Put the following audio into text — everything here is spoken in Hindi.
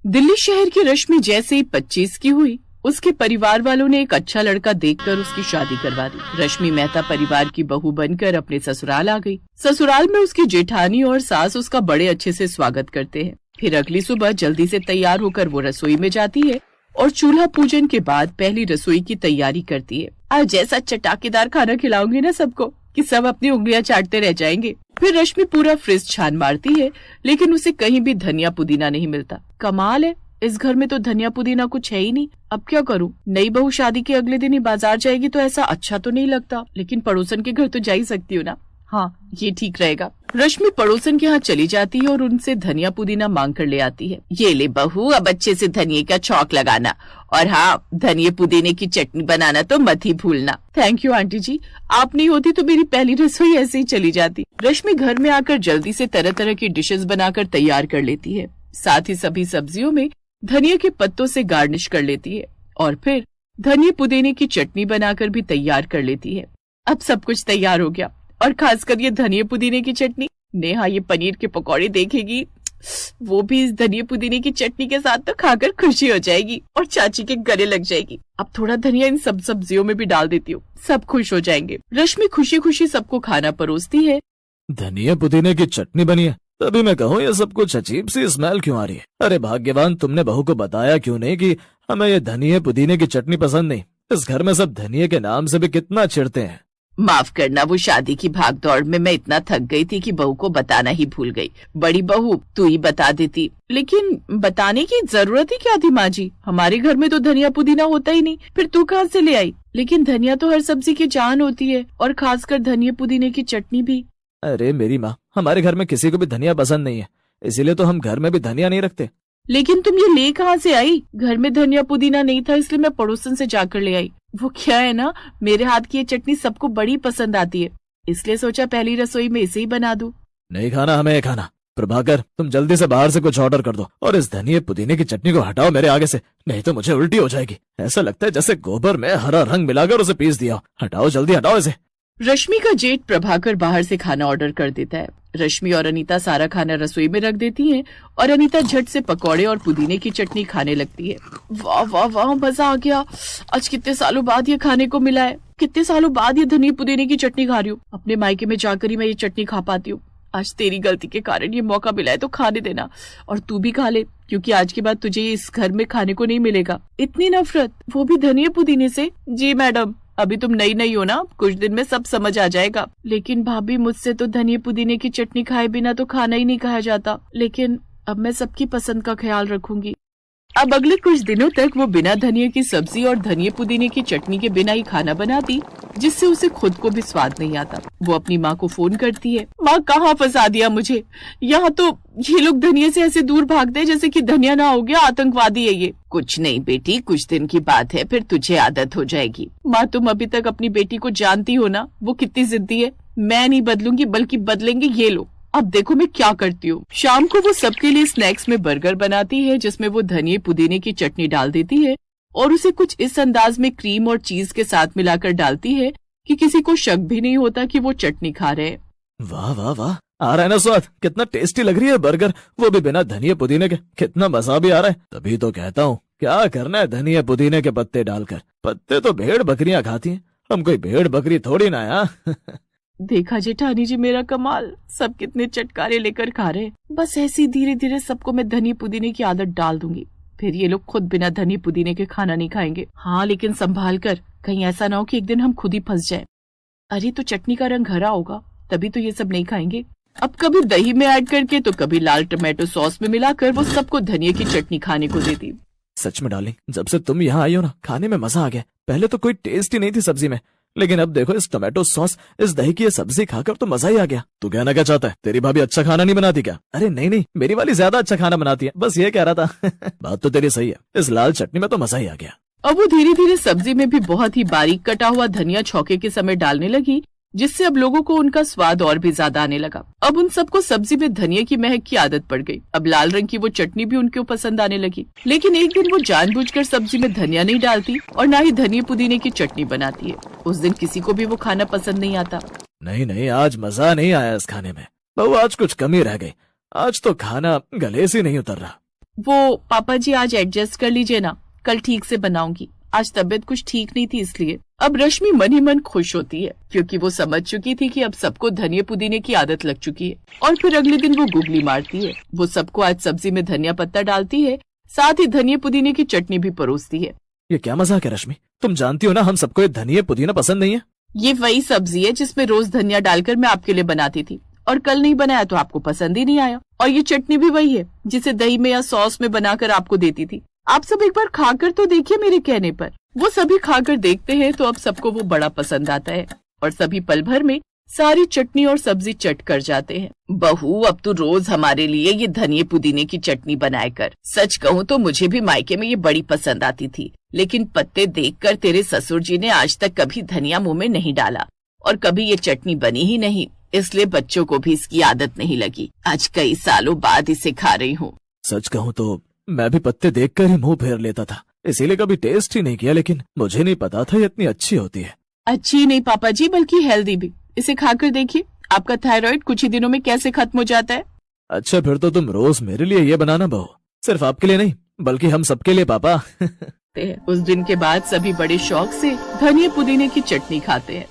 दिल्ली शहर की रश्मि जैसे ही 25 की हुई, उसके परिवार वालों ने एक अच्छा लड़का देखकर उसकी शादी करवा दी। रश्मि मेहता परिवार की बहू बनकर अपने ससुराल आ गई। ससुराल में उसकी जेठानी और सास उसका बड़े अच्छे से स्वागत करते हैं। फिर अगली सुबह जल्दी से तैयार होकर वो रसोई में जाती है और चूल्हा पूजन के बाद पहली रसोई की तैयारी करती है। आज ऐसा चटाकेदार खाना खिलाऊंगी ना सबको कि सब अपनी उंगलियां चाटते रह जाएंगे। फिर रश्मि पूरा फ्रिज छान मारती है, लेकिन उसे कहीं भी धनिया पुदीना नहीं मिलता। कमाल है, इस घर में तो धनिया पुदीना कुछ है ही नहीं। अब क्या करूं? नई बहू शादी के अगले दिन ही बाजार जाएगी तो ऐसा अच्छा तो नहीं लगता, लेकिन पड़ोसन के घर तो जा ही सकती हूँ ना। हाँ, ये ठीक रहेगा। रश्मि पड़ोसन के यहाँ चली जाती है और उनसे धनिया पुदीना मांग कर ले आती है। ये ले बहू, अब अच्छे से धनिये का छौंक लगाना, और हाँ, धनिये पुदीने की चटनी बनाना तो मत ही भूलना। थैंक यू आंटी जी, आप नहीं होती तो मेरी पहली रसोई ऐसे ही चली जाती। रश्मि घर में आकर जल्दी से तरह तरह की डिशेस बनाकर तैयार कर लेती है। साथ ही सभी सब्जियों में धनिया के पत्तों से गार्निश कर लेती है और फिर धनिये पुदीने की चटनी बनाकर भी तैयार कर लेती है। अब सब कुछ तैयार हो गया, और खासकर ये धनिये पुदीने की चटनी। नेहा ये पनीर के पकौड़े देखेगी, वो भी इस धनिये पुदीने की चटनी के साथ तो खाकर खुशी हो जाएगी और चाची के गले लग जाएगी। अब थोड़ा धनिया इन सब सब्जियों में भी डाल देती हूँ, सब खुश हो जाएंगे। रश्मि खुशी खुशी सबको खाना परोसती है। धनिया पुदीने की चटनी बनी है, तभी मैं कहूँ ये सब कुछ अजीब सी स्मेल क्यों आ रही है। अरे भाग्यवान, तुमने बहू को बताया क्यों नहीं कि हमें ये धनिये पुदीने की चटनी पसंद नहीं। इस घर में सब धनिये के नाम से भी कितना चिढ़ते हैं। माफ करना, वो शादी की भागदौड़ में मैं इतना थक गई थी कि बहू को बताना ही भूल गई। बड़ी बहू, तू ही बता देती। लेकिन बताने की जरूरत ही क्या थी माँ जी? हमारे घर में तो धनिया पुदीना होता ही नहीं, फिर तू कहाँ से ले आई? लेकिन धनिया तो हर सब्जी की जान होती है, और खासकर धनिया पुदीने की चटनी भी। अरे मेरी माँ, हमारे घर में किसी को भी धनिया पसंद नहीं है, इसीलिए तो हम घर में भी धनिया नहीं रखते। लेकिन तुम ये ले कहाँ से आई? घर में धनिया पुदीना नहीं था, इसलिए मैं पड़ोसन से जाकर ले आई। वो क्या है ना, मेरे हाथ की ये चटनी सबको बड़ी पसंद आती है, इसलिए सोचा पहली रसोई में इसे ही बना दूं। नहीं खाना हमें खाना। प्रभाकर, तुम जल्दी से बाहर से कुछ ऑर्डर कर दो और इस धनिये पुदीने की चटनी को हटाओ मेरे आगे से, नहीं तो मुझे उल्टी हो जाएगी। ऐसा लगता है जैसे गोबर में हरा रंग मिलाकर उसे पीस दिया। हटाओ, जल्दी हटाओ इसे। रश्मि का जेठ प्रभाकर बाहर से खाना ऑर्डर कर देता है। रश्मि और अनीता सारा खाना रसोई में रख देती हैं और अनीता झट से पकौड़े और पुदीने की चटनी खाने लगती है। वाह वाह वाह, मजा आ गया। आज कितने सालों बाद ये खाने को मिला है, कितने सालों बाद ये धनिया पुदीने की चटनी खा रही हूँ। अपने मायके में जाकर ही मैं ये चटनी खा पाती हूँ। आज तेरी गलती के कारण ये मौका मिला है तो खाने देना, और तू भी खा ले, क्योंकि आज के बाद तुझे इस घर में खाने को नहीं मिलेगा। इतनी नफरत, वो भी धनिया पुदीने से? जी मैडम, अभी तुम नई हो ना, कुछ दिन में सब समझ आ जाएगा। लेकिन भाभी, मुझसे तो धनिया पुदीने की चटनी खाए बिना तो खाना ही नहीं खाया जाता। लेकिन अब मैं सबकी पसंद का ख्याल रखूंगी। अब अगले कुछ दिनों तक वो बिना धनिया की सब्जी और धनिया पुदीने की चटनी के बिना ही खाना बनाती, जिससे उसे खुद को भी स्वाद नहीं आता। वो अपनी माँ को फोन करती है। माँ, कहाँ फंसा दिया मुझे? यहाँ तो ये लोग धनिया से ऐसे दूर भागते हैं जैसे कि धनिया ना हो गया आतंकवादी है ये। कुछ नहीं बेटी, कुछ दिन की बात है, फिर तुझे आदत हो जाएगी। माँ, तुम अभी तक अपनी बेटी को जानती हो ना, वो कितनी जिद्दी है। मैं नहीं बदलूंगी, बल्कि बदलेंगे ये लोग। अब देखो मैं क्या करती हूँ। शाम को वो सबके लिए स्नैक्स में बर्गर बनाती है, जिसमें वो धनिये पुदीने की चटनी डाल देती है और उसे कुछ इस अंदाज में क्रीम और चीज के साथ मिलाकर डालती है कि किसी को शक भी नहीं होता कि वो चटनी खा रहे हैं। वाह वाह वाह, आ रहा है ना स्वाद? कितना टेस्टी लग रही है बर्गर, वो भी बिना धनिये पुदीने के। कितना मजा भी आ रहा है। तभी तो कहता हूँ, क्या करना है धनिये पुदीने के पत्ते डालकर। पत्ते तो भेड़ बकरियां खाती हैं, हम कोई भेड़ बकरी थोड़ी ना है। देखा जेठानी जी मेरा कमाल, सब कितने चटकारे लेकर खा रहे हैं। बस ऐसी धीरे धीरे सबको मैं धनिया पुदीने की आदत डाल दूंगी, फिर ये लोग खुद बिना धनिया पुदीने के खाना नहीं खाएंगे। हाँ, लेकिन संभाल कर, कहीं ऐसा ना हो कि एक दिन हम खुद ही फंस जाएं। अरे तो चटनी का रंग हरा होगा, तभी तो ये सब नहीं खाएंगे। अब कभी दही में ऐड करके तो कभी लाल टमाटो सॉस में मिलाकर वो सबको धनिया की चटनी खाने को देती। सच में डार्लिंग, जब से तुम यहाँ आई हो ना, खाने में मजा आ गया। पहले तो कोई टेस्ट ही नहीं थी सब्जी में, लेकिन अब देखो इस टमाटो सॉस, इस दही की ये सब्जी खाकर तो मजा ही आ गया। तू कहना क्या चाहता है? तेरी भाभी अच्छा खाना नहीं बनाती क्या? अरे नहीं नहीं, मेरी वाली ज्यादा अच्छा खाना बनाती है, बस ये कह रहा था। बात तो तेरी सही है, इस लाल चटनी में तो मजा ही आ गया। अब वो धीरे धीरे सब्जी में भी बहुत ही बारीक कटा हुआ धनिया छौके के समय डालने लगी, जिससे अब लोगों को उनका स्वाद और भी ज्यादा आने लगा। अब उन सबको सब्जी में धनिया की महक की आदत पड़ गई। अब लाल रंग की वो चटनी भी उनको पसंद आने लगी। लेकिन एक दिन वो जानबूझकर सब्जी में धनिया नहीं डालती और ना ही धनिया पुदीने की चटनी बनाती है। उस दिन किसी को भी वो खाना पसंद नहीं आता। नहीं नहीं, आज मजा नहीं आया इस खाने में। बहू, आज कुछ कमी रह गई। आज तो खाना गले से नहीं उतर रहा। वो पापा जी आज एडजस्ट कर लीजिए ना, कल ठीक से बनाऊंगी, आज तबीयत कुछ ठीक नहीं थी इसलिए। अब रश्मि मन ही मन खुश होती है क्योंकि वो समझ चुकी थी कि अब सबको धनिया पुदीने की आदत लग चुकी है। और फिर अगले दिन वो गुगली मारती है। वो सबको आज सब्जी में धनिया पत्ता डालती है, साथ ही धनिया पुदीने की चटनी भी परोसती है। ये क्या मजाक है रश्मि? तुम जानती हो ना हम सबको ये धनिया पुदीना पसंद नहीं है। ये वही सब्जी है जिसमें रोज धनिया डालकर मैं आपके लिए बनाती थी, और कल नहीं बनाया तो आपको पसंद ही नहीं आया। और ये चटनी भी वही है जिसे दही में या सॉस में बनाकर आपको देती थी। आप सब एक बार खाकर तो देखिए मेरे कहने पर। वो सभी खाकर देखते हैं तो अब सबको वो बड़ा पसंद आता है और सभी पल भर में सारी चटनी और सब्जी चट कर जाते हैं। बहू, अब तू रोज हमारे लिए ये धनिया पुदीने की चटनी बनाए कर। सच कहूँ तो मुझे भी मायके में ये बड़ी पसंद आती थी, लेकिन पत्ते देखकर तेरे ससुर जी ने आज तक कभी धनिया मुंह में नहीं डाला और कभी ये चटनी बनी ही नहीं, इसलिए बच्चों को भी इसकी आदत नहीं लगी। आज कई सालों बाद इसे खा रही हूँ। सच कहूँ तो मैं भी पत्ते देखकर ही मुंह फेर लेता था, इसीलिए कभी टेस्ट ही नहीं किया, लेकिन मुझे नहीं पता था ये इतनी अच्छी होती है। अच्छी नहीं पापा जी, बल्कि हेल्दी भी। इसे खाकर देखिए, आपका थायराइड कुछ ही दिनों में कैसे खत्म हो जाता है। अच्छा, फिर तो तुम रोज मेरे लिए ये बनाना बहू, सिर्फ आपके लिए नहीं बल्कि हम सबके लिए पापा। उस दिन के बाद सभी बड़े शौक से धनिया पुदीने की चटनी खाते हैं।